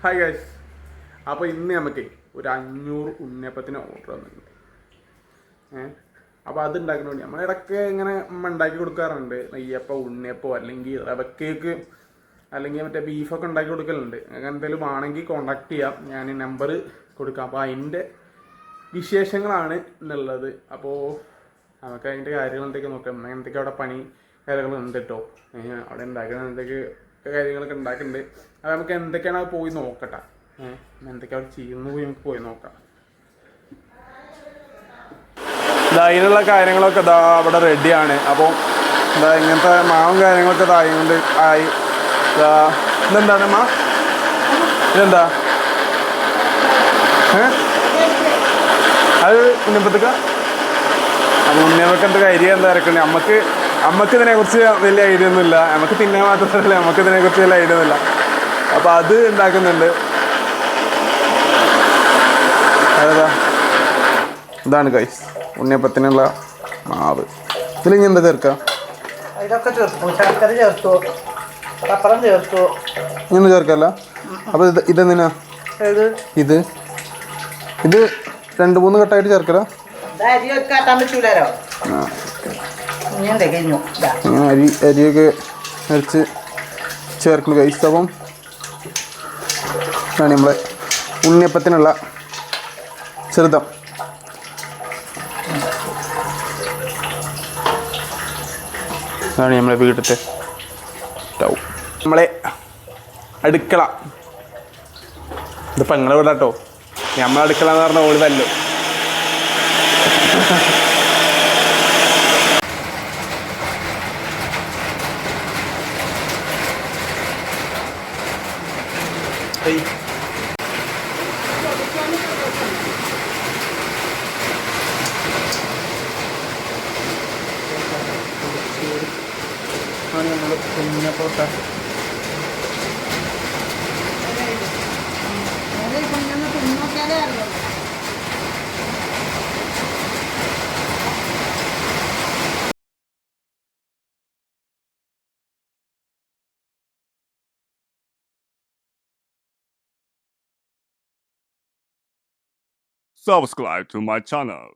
Hi guys. അപ്പോൾ ഇന്ന് നമുക്ക് ഒരു 500 ഉണ്ണിയപ്പത്തിന് ഓർഡർ വന്നിട്ടുണ്ട്. അപ്പോൾ അത് ഉണ്ടാക്കുന്ന വേണ്ടി നമ്മളിടയ്ക്ക് ഇങ്ങനെ ഉണ്ടാക്കി കൊടുക്കാറുണ്ട്. നെയ്യപ്പം, ഉണ്ണിയപ്പം, അല്ലെങ്കിൽ റവ കേക്ക്, അല്ലെങ്കിൽ മറ്റേ ബീഫൊക്കെ ഉണ്ടാക്കി കൊടുക്കലുണ്ട്. അങ്ങനെ എന്തെങ്കിലും ആണെങ്കിൽ കോണ്ടാക്ട് ചെയ്യാം, ഞാൻ നമ്പർ കൊടുക്കാം. അപ്പോൾ അതിൻ്റെ വിശേഷങ്ങളാണ് എന്നുള്ളത്. അപ്പോൾ നമുക്ക് അതിൻ്റെ കാര്യങ്ങൾ എന്തൊക്കെ നോക്കാം. എന്തൊക്കെ അവിടെ പണി കാര്യങ്ങളുണ്ട് കേട്ടോ. അവിടെ ഉണ്ടാക്കുന്ന എന്തൊക്കെ കാര്യങ്ങളൊക്കെ ഉണ്ടാക്കുന്നുണ്ട്. അത് നമുക്ക് എന്തൊക്കെയാണ് അത് പോയി നോക്കട്ടെ. എന്തൊക്കെയാണ് അവിടെ ചെയ്യുന്നത് പോയി നമുക്ക് പോയി നോക്കാം. അതിനുള്ള കാര്യങ്ങളൊക്കെ ഇതാ അവിടെ റെഡിയാണ്. അപ്പോൾ എന്താ ഇങ്ങനത്തെ മാവും കാര്യങ്ങളൊക്കെ ഇതായതുകൊണ്ട് ആയി. ഇതെന്താണ് മാ? ഇതെന്താ? അത് ഉണ്ണിയപ്പത്തേക്ക. അപ്പോൾ ഉണ്ണിയപ്പത്തിൻ്റെ ഐഡിയ എന്താ ഇറക്കണേ? നമുക്ക് ഇതിനെക്കുറിച്ച് വലിയ ഐഡിയ ഒന്നുമില്ല. നമുക്ക് തിന്നാൻ മാത്രമല്ല, നമുക്ക് ഇതിനെക്കുറിച്ച് വലിയ ഐഡിയ ഒന്നുമില്ല. അപ്പോൾ അത് ഉണ്ടാക്കുന്നുണ്ട്. അതാ ഇതാണ് ഗൈസ് ഉണ്ണിയപ്പത്തിനുള്ള മാവ്. ഇതിൽ ഇനി എന്താ ചേർക്കുക? ഇതൊക്കെ ചേർത്തു, ശർക്കര ചേർത്തു, പപ്പടം ചേർത്തു. ഇങ്ങനെ ചേർക്കല്ല. അപ്പോൾ ഇതെന്തിനാ? ഇത് 2-3 കട്ടായിട്ട് ചേർക്കല. അരി വെക്കാത്താൻ പറ്റൂലോ. അരിയൊക്കെ അരച്ച് ചേർക്കുന്നു ഗൈസ്. അപ്പം ഇതാണ് നമ്മളെ ഉണ്ണിയപ്പത്തിനുള്ള ചെറുതം. ഇതാണ് നമ്മളെ വീട്ടിലത്തെ സ്റ്റൗ, നമ്മളെ അടുക്കള. ഇതിപ്പോൾ നിങ്ങളെ വീടാ കേട്ടോ. നമ്മളെ അടുക്കള എന്ന് പറഞ്ഞാൽ ഓടിതല്ലോ. നമ്മൾ കുഞ്ഞപ്പോട്ട Subscribe to my channel.